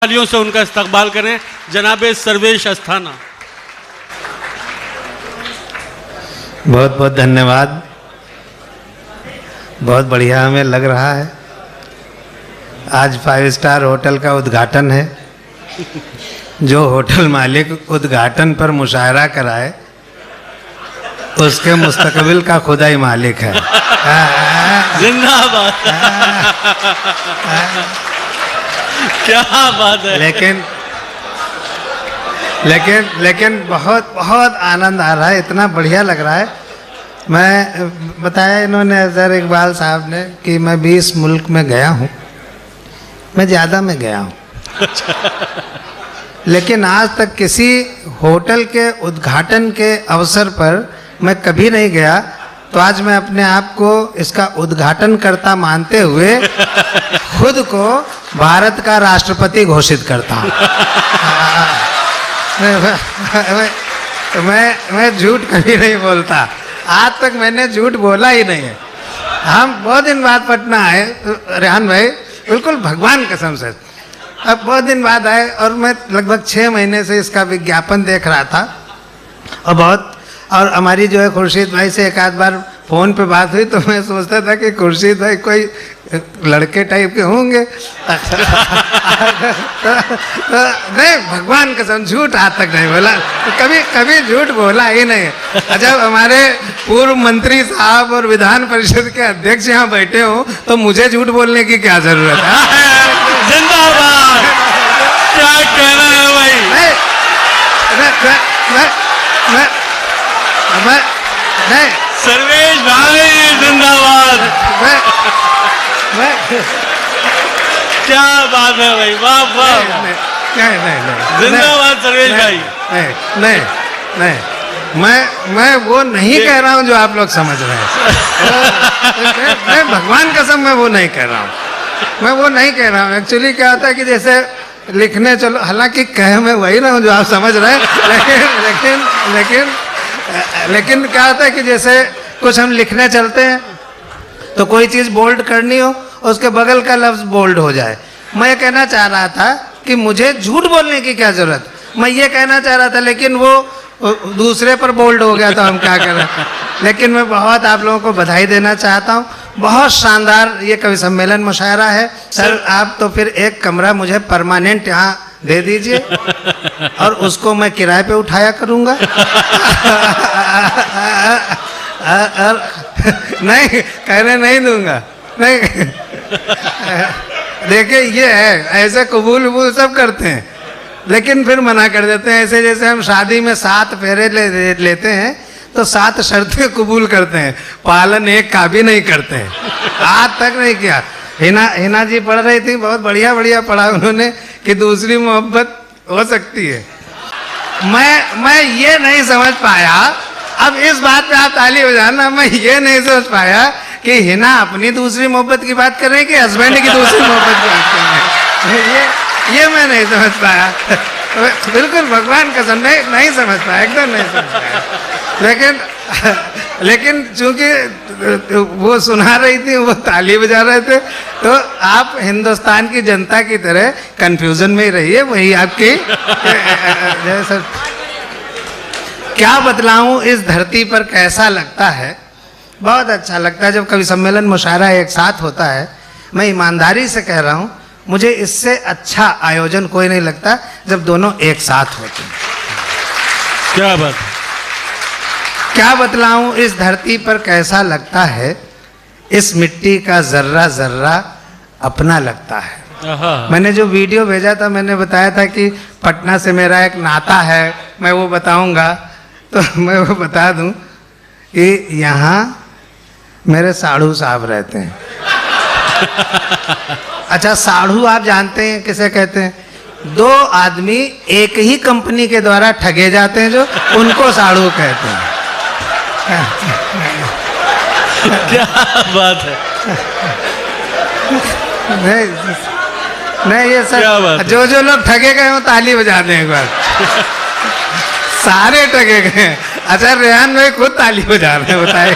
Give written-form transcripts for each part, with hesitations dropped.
तालियों से उनका इस्तकबाल करें जनाबे सर्वेश अस्थाना। बहुत बहुत धन्यवाद। बहुत बढ़िया हमें लग रहा है। आज 5 स्टार होटल का उद्घाटन है। जो होटल मालिक उद्घाटन पर मुशायरा कराए उसके मुस्तकबिल का खुदा ही मालिक है। जिंदाबाद। क्या बात है। लेकिन बहुत बहुत आनंद आ रहा है। इतना बढ़िया लग रहा है। मैं बताया इन्होंने अजहर इकबाल साहब ने कि मैं 20 मुल्क में गया हूँ। मैं ज़्यादा में गया हूँ। लेकिन आज तक किसी होटल के उद्घाटन के अवसर पर मैं कभी नहीं गया। तो आज मैं अपने आप को इसका उद्घाटन करता मानते हुए खुद को भारत का राष्ट्रपति घोषित करता हूँ। मैं झूठ कभी नहीं बोलता। आज तक मैंने झूठ बोला ही नहीं है। हम बहुत दिन बाद पटना आए रेहान भाई, बिल्कुल भगवान कसम से। अब बहुत दिन बाद आए और मैं लगभग 6 महीने से इसका विज्ञापन देख रहा था। और हमारी जो है खुर्शीद भाई से एक आध बार फ़ोन पे बात हुई तो मैं सोचता था कि खुर्शीद भाई कोई लड़के टाइप के होंगे। तो नहीं, भगवान कसम झूठ आज तक नहीं बोला। तो कभी झूठ बोला ही नहीं। जब हमारे पूर्व मंत्री साहब और विधान परिषद के अध्यक्ष यहाँ बैठे हो तो मुझे झूठ बोलने की क्या जरूरत है। जिंदाबाद। क्या कहना है भाई। नहीं सर्वेश भाई जिंदाबाद। क्या बात है भाई, वाह वाह। नहीं जिंदाबाद सर्वेश भाई। नहीं मैं वो नहीं कह रहा हूँ जो आप लोग समझ रहे हैं। मैं भगवान कसम मैं वो नहीं कह रहा हूँ। मैं वो नहीं कह रहा हूँ। एक्चुअली क्या होता है कि जैसे लिखने चलो, हालांकि कह मैं वही रहा हूँ जो आप समझ रहे हैं। लेकिन क्या होता है कि जैसे कुछ हम लिखने चलते हैं तो कोई चीज़ बोल्ड करनी हो, उसके बगल का लफ्ज़ बोल्ड हो जाए। मैं कहना चाह रहा था कि मुझे झूठ बोलने की क्या ज़रूरत। मैं ये कहना चाह रहा था लेकिन वो दूसरे पर बोल्ड हो गया तो हम क्या करें। लेकिन मैं बहुत आप लोगों को बधाई देना चाहता हूँ। बहुत शानदार ये कवि सम्मेलन मुशायरा है। सर आप तो फिर एक कमरा मुझे परमानेंट यहाँ दे दीजिए और उसको मैं किराए पे उठाया करूँगा। नहीं, कहने नहीं दूंगा। नहीं देखिए ये है, ऐसे कबूल सब करते हैं लेकिन फिर मना कर देते हैं। ऐसे जैसे हम शादी में 7 फेरे लेते हैं तो 7 शर्तें कबूल करते हैं, पालन एक का भी नहीं करते हैं। आज तक नहीं किया। हिना जी पढ़ रही थी, बहुत बढ़िया पढ़ा उन्होंने कि दूसरी मोहब्बत हो सकती है। मैं ये नहीं समझ पाया। अब इस बात पे आप ताली बजाना। मैं ये नहीं समझ पाया कि हिना अपनी दूसरी मोहब्बत की बात कर रहे हैं कि हस्बैंड की दूसरी मोहब्बत की बात कर रहे हैं। ये मैं नहीं समझ पाया। बिल्कुल भगवान कसम नहीं समझ पाया, एकदम नहीं समझ पाया। लेकिन चूंकि वो सुना रही थी, वो ताली बजा रहे थे, तो आप हिंदुस्तान की जनता की तरह कंफ्यूजन में ही रहिए। वही आपकी जैसे क्या बतलाऊं इस धरती पर कैसा लगता है। बहुत अच्छा लगता है जब कवि सम्मेलन मुशायरा एक साथ होता है। मैं ईमानदारी से कह रहा हूं, मुझे इससे अच्छा आयोजन कोई नहीं लगता जब दोनों एक साथ होते हैं। क्या बात। क्या बतलाऊं इस धरती पर कैसा लगता है। इस मिट्टी का जर्रा जर्रा अपना लगता है। मैंने जो वीडियो भेजा था मैंने बताया था कि पटना से मेरा एक नाता है। मैं वो बताऊंगा तो मैं वो बता दूं कि यहाँ मेरे साढ़ू साहब रहते हैं। अच्छा, साढ़ू आप जानते हैं किसे कहते हैं? 2 आदमी एक ही कंपनी के द्वारा ठगे जाते हैं जो उनको साढ़ू कहते हैं। क्या बात है। नहीं ये सब जो लोग ठगे गए हो ताली बजा दें एक बार। सारे ठगे गए। अच्छा रेहान भाई खुद ताली बजा रहे हैं, बताइए।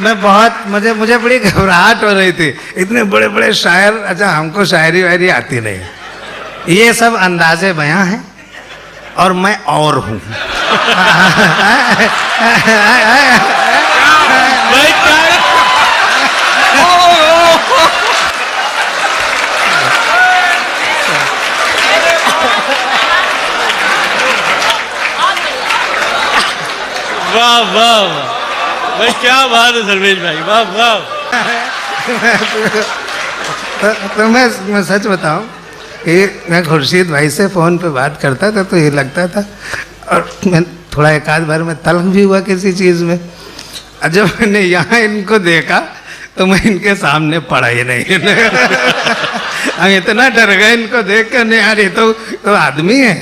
मैं बहुत मुझे बड़ी घबराहट हो रही थी, इतने बड़े बड़े शायर। अच्छा, हमको शायरी वायरी आती नहीं, ये सब अंदाजे बयां हैं और मैं और हूँ। भाई क्या वाह वाह वाह भाई, क्या बात है सर्वेश भाई, वाह वाह। तो मैं सच बताऊं, ये मैं खुर्शीद भाई से फ़ोन पे बात करता था तो ये लगता था, और मैं थोड़ा एक आध बार में तल्ख भी हुआ किसी चीज़ में। और जब मैंने यहाँ इनको देखा तो मैं इनके सामने पड़ा ही नहीं। हम इतना डर गए इनको देख कर, नहीं यार ये तो आदमी है।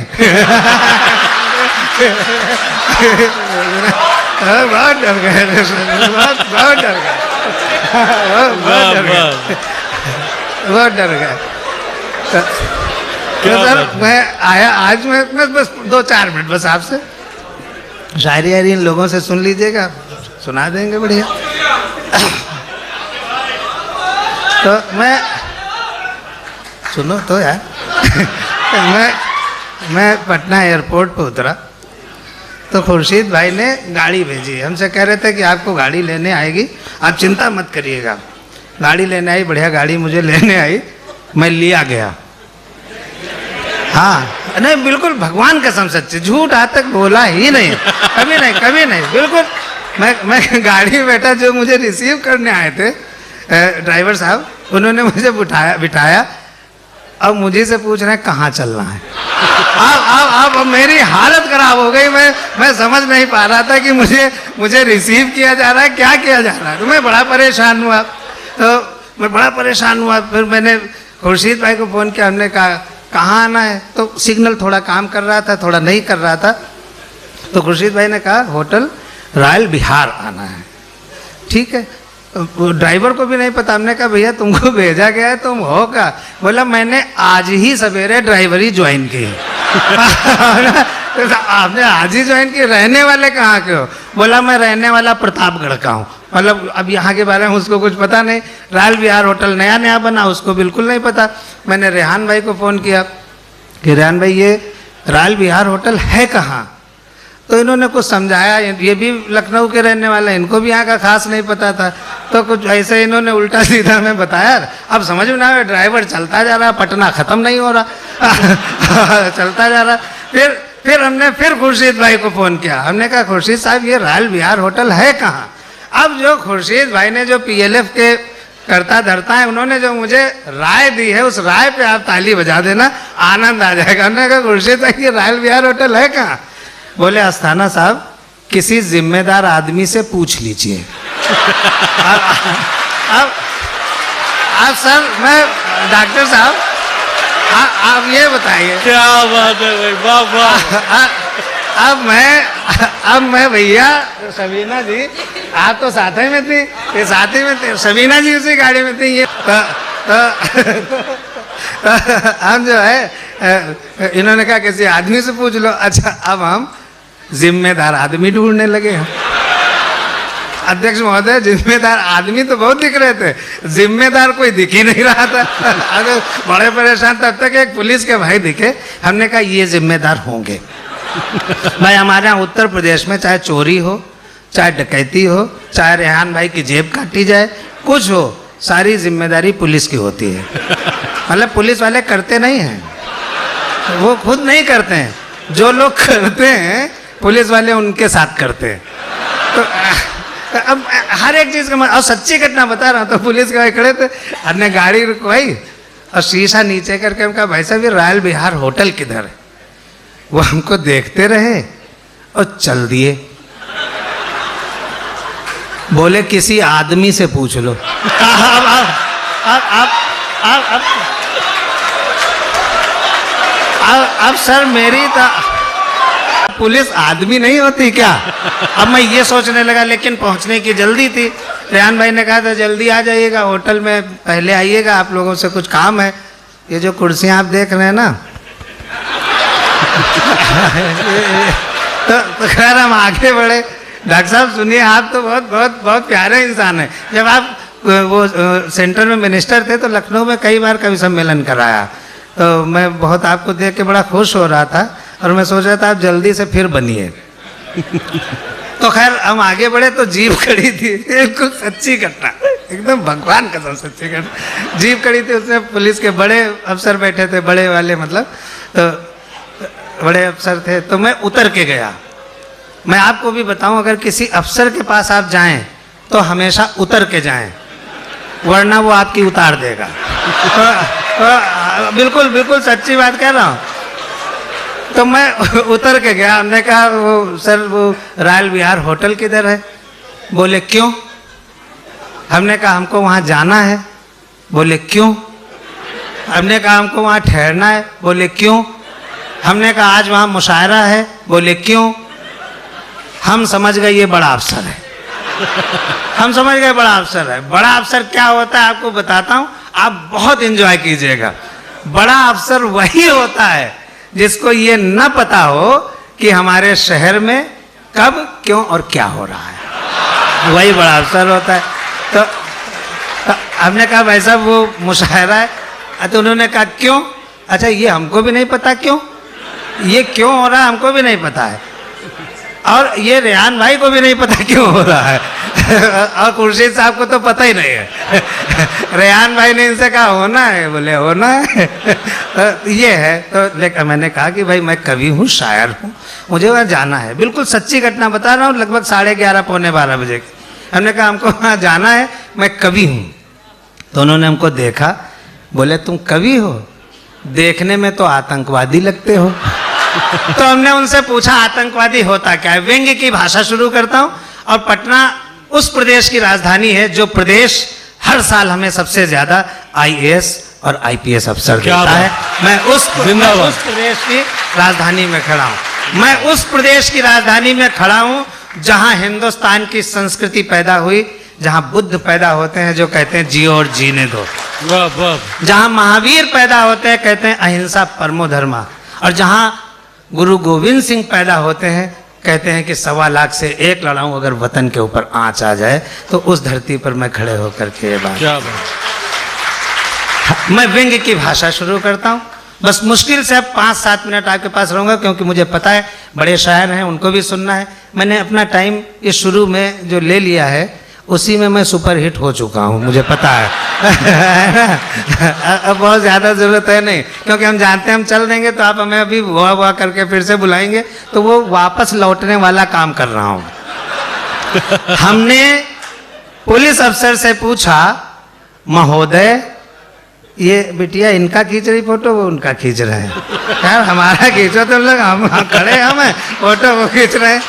बहुत डर गए, बहुत डर गए, बहुत डर गए। तो सर मैं आया आज, मैं बस 2-4 मिनट बस आपसे शायरी वायरी इन लोगों से सुन लीजिएगा, सुना देंगे बढ़िया। तो मैं सुनो तो यार। मैं पटना एयरपोर्ट पे उतरा तो खुर्शीद भाई ने गाड़ी भेजी, हमसे कह रहे थे कि आपको गाड़ी लेने आएगी, आप चिंता मत करिएगा। गाड़ी लेने आई, बढ़िया गाड़ी मुझे लेने आई, मैं लिया गया। हाँ नहीं, बिल्कुल भगवान कसम सच्ची, झूठ आज तक बोला ही नहीं, कभी नहीं, कभी नहीं, बिल्कुल। मैं गाड़ी में बैठा, जो मुझे रिसीव करने आए थे ड्राइवर साहब, उन्होंने मुझे बिठाया। अब मुझे से पूछ रहे हैं कहाँ चलना है। अब मेरी हालत खराब हो गई, मैं समझ नहीं पा रहा था कि मुझे रिसीव किया जा रहा है, क्या किया जा रहा है। तो मैं बड़ा परेशान हुआ, फिर मैंने खुर्शीद भाई को फ़ोन किया, हमने कहा कहाँ आना है, तो सिग्नल थोड़ा काम कर रहा था, थोड़ा नहीं कर रहा था। तो खुर्शीद भाई ने कहा होटल रॉयल बिहार आना है। ठीक है, ड्राइवर को भी नहीं पता। हमने कहा भैया तुमको भेजा गया है, तुम हो क्या? बोला मैंने आज ही सवेरे ड्राइवरी ज्वाइन की। आपने आज ही ज्वाइन की? रहने वाले कहाँ के हो? बोला मैं रहने वाला प्रतापगढ़ का हूँ। मतलब अब यहाँ के बारे में उसको कुछ पता नहीं। रॉयल बिहार होटल नया नया बना, उसको बिल्कुल नहीं पता। मैंने रेहान भाई को फ़ोन किया कि रेहान भाई ये रॉयल बिहार होटल है कहाँ? तो इन्होंने कुछ समझाया, ये भी लखनऊ के रहने वाले हैं, इनको भी यहाँ का खास नहीं पता था। तो कुछ ऐसे इन्होंने उल्टा सीधा में बताया। अब समझ में ना आया, ड्राइवर चलता जा रहा, पटना ख़त्म नहीं हो रहा। चलता जा रहा। फिर हमने फिर खुर्शीद भाई को फ़ोन किया। हमने कहा खुर्शीद साहब ये रॉयल बिहार होटल है कहाँ? अब जो खुर्शीद भाई ने जो PLF के करता धरता है, उन्होंने जो मुझे राय दी है, उस राय पे आप ताली बजा देना, आनंद आ जाएगा। हमने कहा खुर्शीद भाई ये रॉयल बिहार होटल है कहाँ? बोले अस्थाना साहब किसी जिम्मेदार आदमी से पूछ लीजिए। अब सर मैं डॉक्टर साहब आप ये बताइए। क्या बात है भाई, वाह वाह। अब मैं भैया सबीना जी, आप तो साथ ही में थी, ये साथ ही में थे, सबीना जी उसी गाड़ी में थी। ये हम जो है इन्होंने कहा किसी आदमी से पूछ लो। अच्छा, अब हम जिम्मेदार आदमी ढूंढने लगे हैं। अध्यक्ष महोदय जिम्मेदार आदमी तो बहुत दिख रहे थे, जिम्मेदार कोई दिख ही नहीं रहा था। अगर बड़े परेशान, तब तक एक पुलिस के भाई दिखे। हमने कहा ये जिम्मेदार होंगे। भाई हमारे यहाँ उत्तर प्रदेश में चाहे चोरी हो, चाहे डकैती हो, चाहे रेहान भाई की जेब काटी जाए, कुछ हो, सारी जिम्मेदारी पुलिस की होती है। मतलब पुलिस वाले करते नहीं हैं, वो खुद नहीं करते हैं, जो लोग करते हैं पुलिस वाले उनके साथ करते हैं। तो अब हर एक चीज़ का, और सच्ची घटना बता रहा हूँ। तो पुलिस के भाई खड़े थे, हमने गाड़ी रुकवाई और शीशा नीचे करके हम कहा भाई साहब ये रॉयल बिहार होटल किधर है? वो हमको देखते रहे और चल दिए। बोले किसी आदमी से पूछ लो। अब सर मेरी तो पुलिस आदमी नहीं होती क्या? अब मैं ये सोचने लगा, लेकिन पहुंचने की जल्दी थी। रेहान भाई ने कहा था जल्दी आ जाइएगा, होटल में पहले आइएगा, आप लोगों से कुछ काम है। ये जो कुर्सियां आप देख रहे हैं ना, तो खैर हम आगे बढ़े। डॉक्टर साहब सुनिए, आप तो बहुत बहुत बहुत प्यारे इंसान हैं। जब आप वो सेंटर में मिनिस्टर थे तो लखनऊ में कई बार कवि सम्मेलन कराया, तो मैं बहुत आपको देख के बड़ा खुश हो रहा था और मैं सोच रहा था आप जल्दी से फिर बनिए। तो खैर हम आगे बढ़े तो जीप खड़ी थी, बिल्कुल सच्ची घटना, एकदम भगवान कसम सच्ची घटना। जीप खड़ी थी, उसमें पुलिस के बड़े अफसर बैठे थे, बड़े वाले मतलब, तो बड़े अफसर थे। तो मैं उतर के गया। मैं आपको भी बताऊं, अगर किसी अफसर के पास आप जाएं तो हमेशा उतर के जाएं, वरना वो आपकी उतार देगा। तो बिल्कुल बिल्कुल सच्ची बात कह रहा हूँ। तो मैं उतर के गया, हमने कहा वो सर वो रॉयल विहार होटल किधर है? बोले क्यों? हमने कहा हमको वहाँ जाना है। बोले क्यों? हमने कहा हमको वहाँ ठहरना है। बोले क्यों? हमने कहा आज वहाँ मुशायरा है। बोले क्यों? हम समझ गए ये बड़ा अफसर है। हम समझ गए बड़ा अफसर है। बड़ा अफसर क्या होता है आपको बताता हूँ, आप बहुत एंजॉय कीजिएगा। बड़ा अफसर वही होता है जिसको ये न पता हो कि हमारे शहर में कब क्यों और क्या हो रहा है, वही बड़ा अफसर होता है। तो हमने कहा भाई साहब वो मुशायरा है। तो उन्होंने कहा क्यों? अच्छा ये हमको भी नहीं पता क्यों, ये क्यों हो रहा है हमको भी नहीं पता है, और ये रेहान भाई को भी नहीं पता क्यों हो रहा है, और खुर्शीद साहब को तो पता ही नहीं है। रेहान भाई ने इनसे कहा होना है, बोले होना है। तो ये है। तो लेकिन मैंने कहा कि भाई मैं कवि हूँ, शायर हूँ, मुझे वहाँ जाना है। बिल्कुल सच्ची घटना बता रहा हूँ, लगभग 11:30 पौने 12 बजे की। हमने कहा हमको वहाँ जाना है, मैं कवि हूँ। तो उन्होंने हमको देखा, बोले तुम कवि हो? देखने में तो आतंकवादी लगते हो। तो हमने उनसे पूछा आतंकवादी होता क्या है? व्यंग्य की भाषा शुरू करता हूँ। और पटना उस प्रदेश की राजधानी है जो प्रदेश हर साल हमें सबसे ज्यादा IAS और IPS अफसर देता है। मैं उस प्रदेश की राजधानी में खड़ा हूँ। मैं उस प्रदेश की राजधानी में खड़ा हूँ जहाँ हिंदुस्तान की संस्कृति पैदा हुई, जहाँ बुद्ध पैदा होते हैं जो कहते हैं जियो और जीने दो, जहाँ महावीर पैदा होते हैं कहते हैं अहिंसा परमो धर्मा, और जहाँ गुरु गोविंद सिंह पैदा होते हैं कहते हैं कि 1.25 लाख से एक लड़ाऊं अगर वतन के ऊपर आंच आ जाए। तो उस धरती पर मैं खड़े होकर के ये बात, मैं व्यंग्य की भाषा शुरू करता हूँ। बस मुश्किल से अब 5-7 मिनट आपके पास रहूँगा, क्योंकि मुझे पता है बड़े शायर हैं, उनको भी सुनना है। मैंने अपना टाइम इस शुरू में जो ले लिया है उसी में मैं सुपर हिट हो चुका हूँ, मुझे पता है। अब बहुत ज़्यादा ज़रूरत है नहीं, क्योंकि हम जानते हैं हम चल देंगे तो आप हमें अभी वाह करके फिर से बुलाएंगे, तो वो वापस लौटने वाला काम कर रहा हूँ। हमने पुलिस अफसर से पूछा, महोदय ये बिटिया इनका खींच रही फोटो, वो उनका खींच रहे हैं, यार हमारा खींचो तो लोग, हम खड़े हम फोटो वो खींच रहे हैं।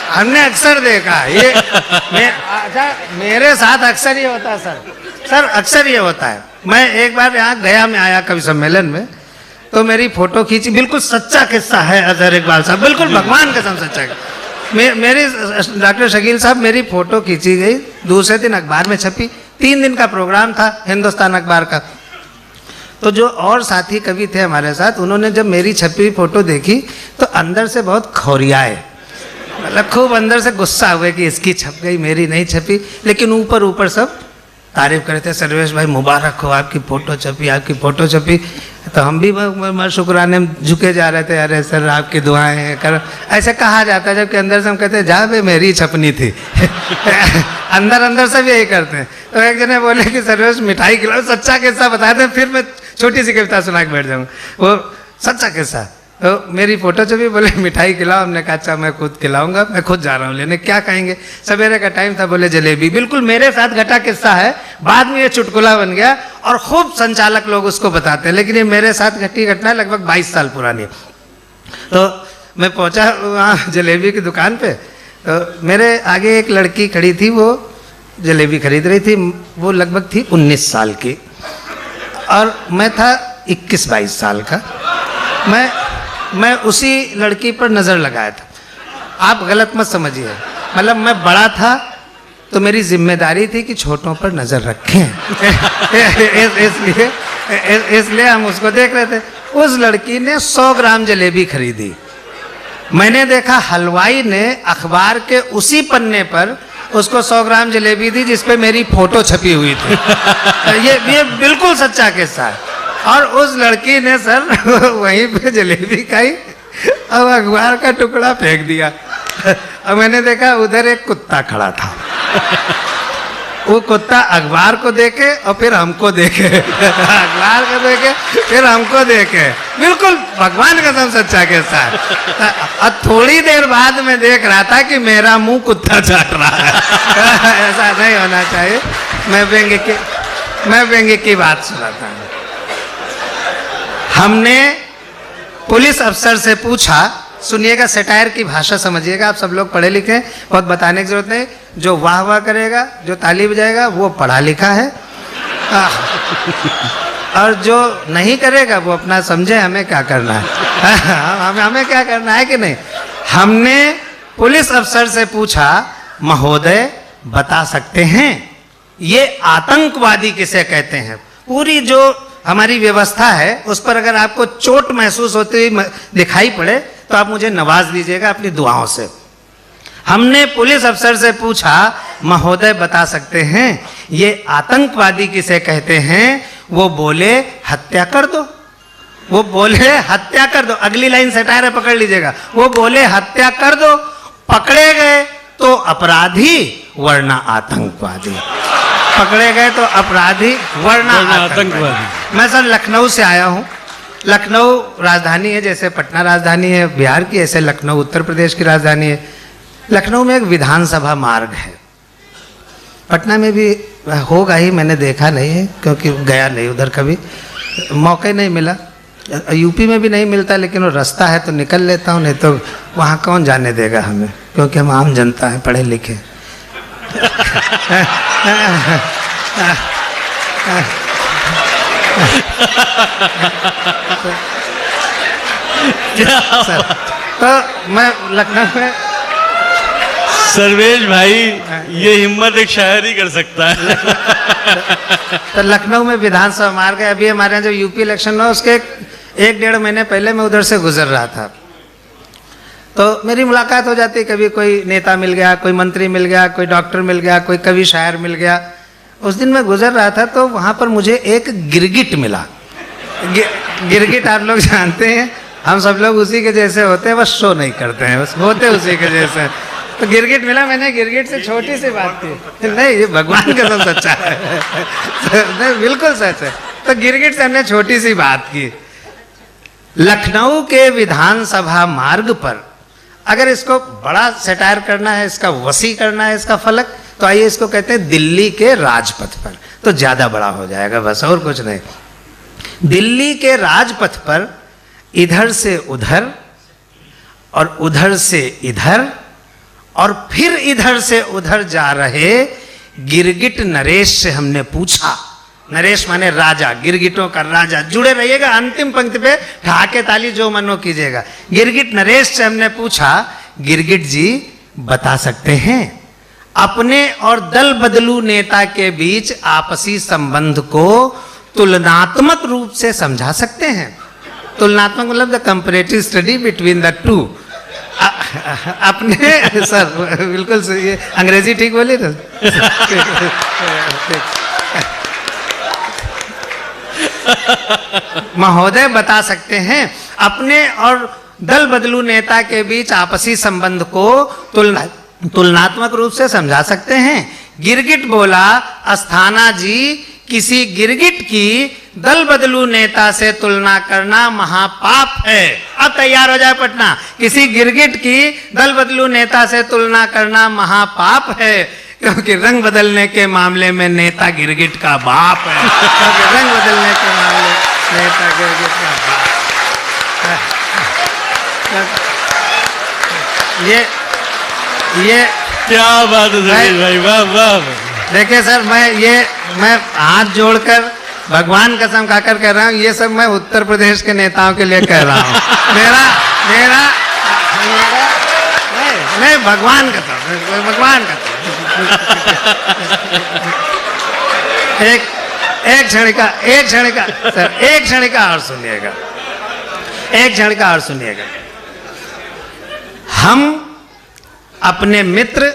हमने अक्सर देखा ये अच्छा मेरे साथ अक्सर ये होता है सर अक्सर ये होता है। मैं एक बार यहाँ गया, मैं आया कवि सम्मेलन में, तो मेरी फोटो खींची, बिल्कुल सच्चा किस्सा है अजहर इकबाल साहब, बिल्कुल भगवान कसम सच्चा। मेरी डॉक्टर शकील साहब मेरी फोटो खींची गई, दूसरे दिन अखबार में छपी। 3 दिन का प्रोग्राम था हिंदुस्तान अखबार का। तो जो और साथी कवि थे हमारे साथ, उन्होंने जब मेरी छपी फोटो देखी तो अंदर से बहुत खौरियाए, मतलब खूब अंदर से गुस्सा हुए कि इसकी छप गई मेरी नहीं छपी, लेकिन ऊपर ऊपर सब तारीफ करे थे, सर्वेश भाई मुबारक हो, आपकी फ़ोटो छपी, आपकी फ़ोटो छपी। तो हम भी शुक्राने झुके जा रहे थे, अरे सर आपकी दुआएं हैं कर, ऐसे कहा जाता है, जबकि अंदर से हम कहते हैं जा बे मेरी छपनी थी। अंदर अंदर सब यही करते हैं। तो एक जने बोले कि सर्वेश मिठाई खिलाओ, सच्चा किस्सा बताए थे, फिर मैं छोटी सी कविता सुना के बैठ जाऊँगा, वो सच्चा किस्सा। तो मेरी फोटो छपी, बोले मिठाई खिलाओ, हमने कहा अच्छा मैं खुद खिलाऊंगा, मैं खुद जा रहा हूँ लेने, क्या कहेंगे, सवेरे का टाइम था, बोले जलेबी। बिल्कुल मेरे साथ घटा किस्सा है, बाद में ये चुटकुला बन गया और खूब संचालक लोग उसको बताते हैं, लेकिन ये मेरे साथ घटी घटना है, लगभग 22 साल पुरानी। तो मैं पहुँचा वहाँ जलेबी की दुकान पे, तो मेरे आगे एक लड़की खड़ी थी, वो जलेबी खरीद रही थी, वो लगभग थी 19 साल की और मैं था 21-22 साल का। मैं उसी लड़की पर नज़र लगाया था, आप गलत मत समझिए, मतलब मैं बड़ा था तो मेरी जिम्मेदारी थी कि छोटों पर नज़र रखें। इसलिए हम उसको देख रहे थे। उस लड़की ने 100 ग्राम जलेबी खरीदी, मैंने देखा हलवाई ने अखबार के उसी पन्ने पर उसको 100 ग्राम जलेबी दी जिस पे मेरी फोटो छपी हुई थी। ये बिल्कुल सच्चा किस्सा है। और उस लड़की ने सर वहीं पे जलेबी खाई और अखबार का टुकड़ा फेंक दिया। और मैंने देखा उधर एक कुत्ता खड़ा था, वो कुत्ता अखबार को देखे और फिर हमको देखे, अखबार को देखे फिर हमको देखे। बिल्कुल भगवान कसम सच्चा के साथ। और थोड़ी देर बाद में देख रहा था कि मेरा मुंह कुत्ता चाट रहा है। ऐसा नहीं होना चाहिए। मैं व्यंग्य की बात सुनाता हूँ। हमने पुलिस अफसर से पूछा, सुनिएगा, सटायर की भाषा समझिएगा, आप सब लोग पढ़े लिखे हैं, बहुत बताने की जरूरत नहीं। जो वाह वाह करेगा, जो ताली बजाएगा वो पढ़ा लिखा है, और जो नहीं करेगा वो अपना समझे हमें क्या करना है। हमें क्या करना है कि नहीं। हमने पुलिस अफसर से पूछा, महोदय बता सकते हैं ये आतंकवादी किसे कहते हैं? पूरी जो हमारी व्यवस्था है उस पर अगर आपको चोट महसूस होती हुई दिखाई पड़े तो आप मुझे नवाज दीजिएगा अपनी दुआओं से। हमने पुलिस अफसर से पूछा, महोदय बता सकते हैं ये आतंकवादी किसे कहते हैं? वो बोले हत्या कर दो। वो बोले हत्या कर दो। अगली लाइन सटायर है, पकड़ लीजिएगा। वो बोले हत्या कर दो, पकड़े गए तो अपराधी वरना आतंकवादी। पकड़े गए तो अपराधी वरना आतंकवादी। मैं सर लखनऊ से आया हूँ। लखनऊ राजधानी है, जैसे पटना राजधानी है बिहार की, ऐसे लखनऊ उत्तर प्रदेश की राजधानी है। लखनऊ में एक विधानसभा मार्ग है, पटना में भी होगा ही, मैंने देखा नहीं है क्योंकि गया नहीं उधर, कभी मौका नहीं मिला। यूपी में भी नहीं मिलता, लेकिन वो रास्ता है तो निकल लेता हूँ, नहीं तो वहाँ कौन जाने देगा हमें, क्योंकि हम आम जनता हैं, पढ़े लिखे। तो मैं लखनऊ में, सर्वेश भाई ये हिम्मत एक शायर ही कर सकता है। तो लखनऊ में विधानसभा मार्ग है। अभी हमारे यहाँ जब यूपी इलेक्शन हुआ उसके 1-1.5 महीने पहले मैं उधर से गुजर रहा था, तो मेरी मुलाकात हो जाती। कभी कोई नेता मिल गया, कोई मंत्री मिल गया, कोई डॉक्टर मिल गया, कोई कवि शायर मिल गया। उस दिन मैं गुजर रहा था तो वहाँ पर मुझे एक गिरगिट मिला। गिरगिट आप लोग जानते हैं, हम सब लोग उसी के जैसे होते हैं, बस शो नहीं करते हैं, बस होते उसी के जैसे। तो गिरगिट मिला, मैंने गिरगिट से छोटी सी बात की, नहीं ये भगवान का सब सच्चा है, नहीं बिल्कुल सच है। तो गिरगिट से हमने छोटी सी बात की। लखनऊ के विधानसभा मार्ग पर अगर इसको बड़ा सटायर करना है, इसका वसी करना है इसका फलक, तो आइए इसको कहते हैं दिल्ली के राजपथ पर, तो ज्यादा बड़ा हो जाएगा, बस और कुछ नहीं। दिल्ली के राजपथ पर इधर से उधर और उधर से इधर और फिर इधर से उधर जा रहे गिरगिट नरेश से हमने पूछा। नरेश माने राजा, गिरगिटों का राजा। जुड़े रहिएगा, अंतिम पंक्ति पे ठहाके ताली जो मनो कीजिएगा। गिरगिट नरेश से हमने पूछा, गिरगिट जी बता सकते हैं अपने और दल बदलू नेता के बीच आपसी संबंध को तुलनात्मक रूप से समझा सकते हैं? तुलनात्मक मतलब the comparative study between the two. अपने सर बिल्कुल सही है, अंग्रेजी ठीक बोली ना। महोदय बता सकते हैं अपने और दल बदलू नेता के बीच आपसी संबंध को तुलनात्मक रूप से समझा सकते हैं? गिरगिट बोला, अस्थाना जी किसी गिरगिट की दल बदलू नेता से तुलना करना महापाप है। अब तैयार हो जाए पटना, किसी गिरगिट की दल बदलू नेता से तुलना करना महापाप है, क्योंकि रंग बदलने के मामले में नेता गिरगिट का बाप है। क्योंकि रंग बदलने के मामले नेता गिरगिट का बाप। ये क्या बात है भाई, वाह वाह। देखिए सर, मैं हाथ जोड़कर भगवान कसम खाकर कह रहा हूँ, ये सब मैं उत्तर प्रदेश के नेताओं के लिए कह रहा हूँ। मेरा नहीं, भगवान कसम, भगवान कसम। एक क्षणिका सर, एक क्षणिका और सुनिएगा, एक क्षणिका और सुनिएगा। हम अपने मित्र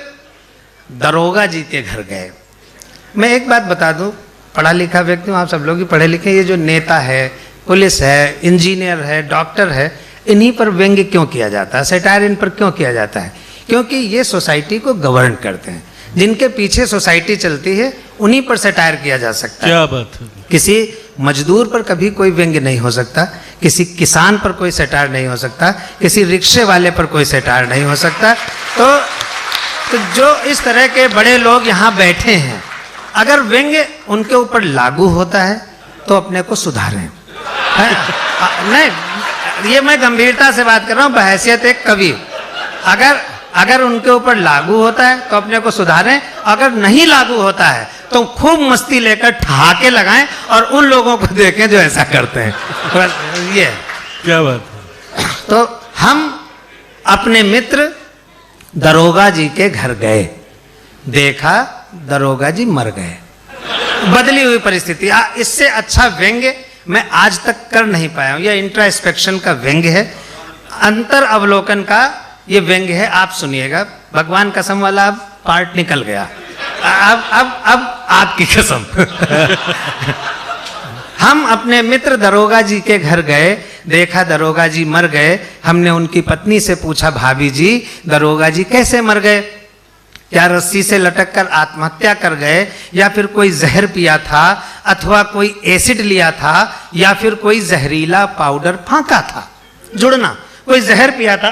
दरोगा जी के घर गए। मैं एक बात बता दूं, पढ़ा लिखा व्यक्ति हूँ, आप सब लोग भी पढ़े लिखे। ये जो नेता है, पुलिस है, इंजीनियर है, डॉक्टर है, इन्हीं पर व्यंग्य क्यों किया जाता है, सैटायर इन पर क्यों किया जाता है? क्योंकि ये सोसाइटी को गवर्न करते हैं। जिनके पीछे सोसाइटी चलती है उन्हीं पर सैटायर किया जा सकता है। क्या बात है। किसी मजदूर पर कभी कोई व्यंग्य नहीं हो सकता, किसी किसान पर कोई सैटायर नहीं हो सकता, किसी रिक्शे वाले पर कोई सैटायर नहीं हो सकता। तो जो इस तरह के बड़े लोग यहाँ बैठे हैं, अगर व्यंग्य उनके ऊपर लागू होता है तो अपने को सुधारें। नहीं, ये मैं गंभीरता से बात कर रहा हूँ बहैसियत एक कवि। अगर उनके ऊपर लागू होता है तो अपने को सुधारें, अगर नहीं लागू होता है तो खूब मस्ती लेकर ठहाके लगाएं और उन लोगों को देखें जो ऐसा करते हैं। ये क्या बात है। तो हम अपने मित्र दरोगा जी के घर गए, देखा दरोगा जी मर गए। बदली हुई परिस्थिति। इससे अच्छा व्यंग्य मैं आज तक कर नहीं पाया हूं। यह इंट्रास्पेक्शन का व्यंग्य है, अंतर अवलोकन का ये व्यंग्य है। आप सुनिएगा, भगवान कसम वाला अब पार्ट निकल गया। अब आपकी कसम। हम अपने मित्र दरोगा जी के घर गए, देखा दरोगा जी मर गए। हमने उनकी पत्नी से पूछा, भाभी जी दरोगा जी कैसे मर गए? क्या रस्सी से लटक कर आत्महत्या कर गए, या फिर कोई जहर पिया था, अथवा कोई एसिड लिया था, या फिर कोई जहरीला पाउडर फांका था? जुड़ना, कोई जहर पिया था,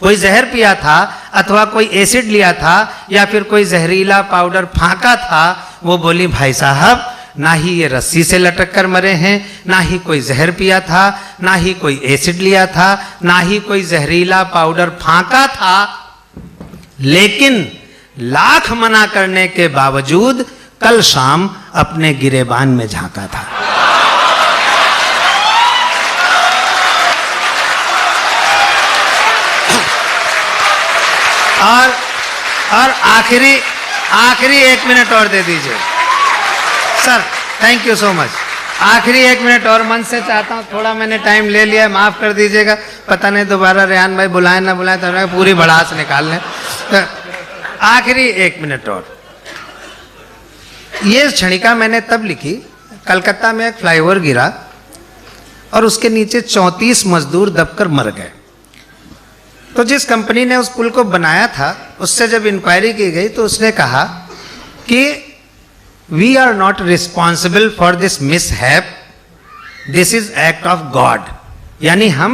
कोई जहर पिया था, अथवा कोई एसिड लिया था, या फिर कोई जहरीला पाउडर फांका था। वो बोली, भाई साहब ना ही ये रस्सी से लटक कर मरे हैं, ना ही कोई जहर पिया था, ना ही कोई एसिड लिया था, ना ही कोई जहरीला पाउडर फांका था, लेकिन लाख मना करने के बावजूद कल शाम अपने गिरेबान में झांका था। और आखिरी 1 मिनट और दे दीजिए sir, thank you so much. आखिरी 1 मिनट और मन से चाहता हूँ, थोड़ा मैंने टाइम ले लिया है, माफ कर दीजिएगा। पता नहीं दोबारा रेहान भाई बुलाएं ना बुलाएं, तो पूरी भड़ास निकाल लें। तो आखिरी 1 मिनट और। ये क्षणिका मैंने तब लिखी, कलकत्ता में एक फ्लाईओवर गिरा और उसके नीचे 34 मजदूर दबकर मर गए। तो जिस कंपनी ने उस पुल को बनाया था, उससे जब इंक्वायरी की गई तो उसने कहा कि we are not responsible for this mishap, this is act of God. यानी हम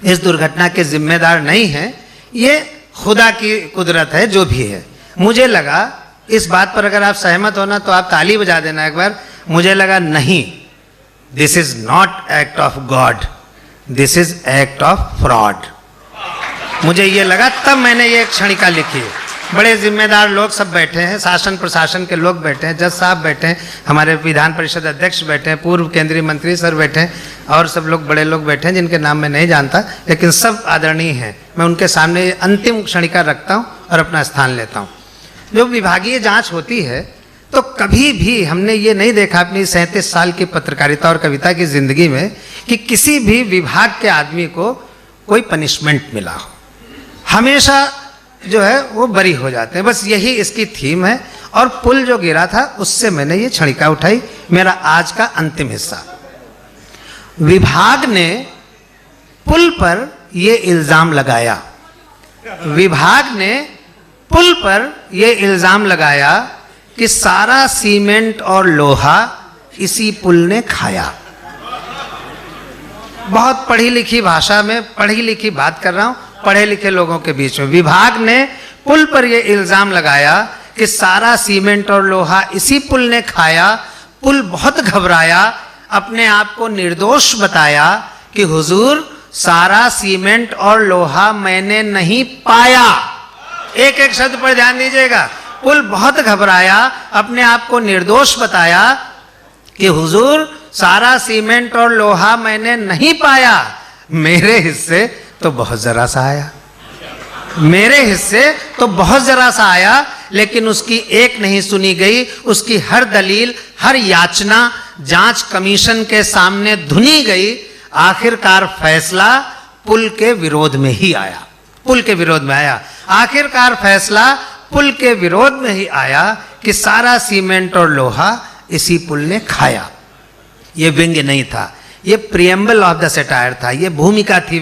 इस दुर्घटना के जिम्मेदार नहीं हैं, ये खुदा की कुदरत है जो भी है। मुझे लगा इस बात पर अगर आप सहमत होना तो आप ताली बजा देना एक बार। मुझे लगा नहीं, this is not act of God, this is act of fraud. मुझे ये लगा, तब मैंने ये क्षणिका लिखी। बड़े जिम्मेदार लोग सब बैठे हैं, शासन प्रशासन के लोग बैठे हैं, जज साहब बैठे हैं, हमारे विधान परिषद अध्यक्ष बैठे हैं, पूर्व केंद्रीय मंत्री सर बैठे हैं, और सब लोग बड़े लोग बैठे हैं जिनके नाम मैं नहीं जानता, लेकिन सब आदरणीय हैं। मैं उनके सामने ये अंतिम क्षणिका रखता हूँ और अपना स्थान लेता हूँ। जो विभागीय जाँच होती है तो कभी भी हमने ये नहीं देखा अपनी 37 साल की पत्रकारिता और कविता की जिंदगी में कि किसी भी विभाग के आदमी को कोई पनिशमेंट मिला हो। हमेशा जो है वो बरी हो जाते हैं। बस यही इसकी थीम है। और पुल जो गिरा था उससे मैंने ये क्षणिका उठाई, मेरा आज का अंतिम हिस्सा। विभाग ने पुल पर ये इल्जाम लगाया, विभाग ने पुल पर ये इल्जाम लगाया कि सारा सीमेंट और लोहा इसी पुल ने खाया। बहुत पढ़ी लिखी भाषा में पढ़ी लिखी बात कर रहा हूं, पढ़े लिखे लोगों के बीच में। विभाग ने पुल पर यह इल्जाम लगाया कि सारा सीमेंट और लोहा इसी पुल ने खाया। पुल बहुत घबराया, अपने आप को निर्दोष बताया कि हुजूर सारा सीमेंट और लोहा मैंने नहीं पाया। एक एक शब्द पर ध्यान दीजिएगा। पुल बहुत घबराया, अपने आप को निर्दोष बताया कि हुजूर सारा सीमेंट और लोहा मैंने नहीं पाया, मेरे हिस्से तो बहुत जरा सा आया, मेरे हिस्से तो बहुत जरा सा आया। लेकिन उसकी एक नहीं सुनी गई, उसकी हर दलील हर याचना जांच कमीशन के सामने धुनी गई। आखिरकार फैसला पुल के विरोध में ही आया। पुल के विरोध में आया। आखिरकार फैसला पुल के विरोध में ही आया कि सारा सीमेंट और लोहा इसी पुल ने खाया। ये व्यंग्य नहीं था, ये प्रियम्बल ऑफ द सटायर था, ये भूमिका थी।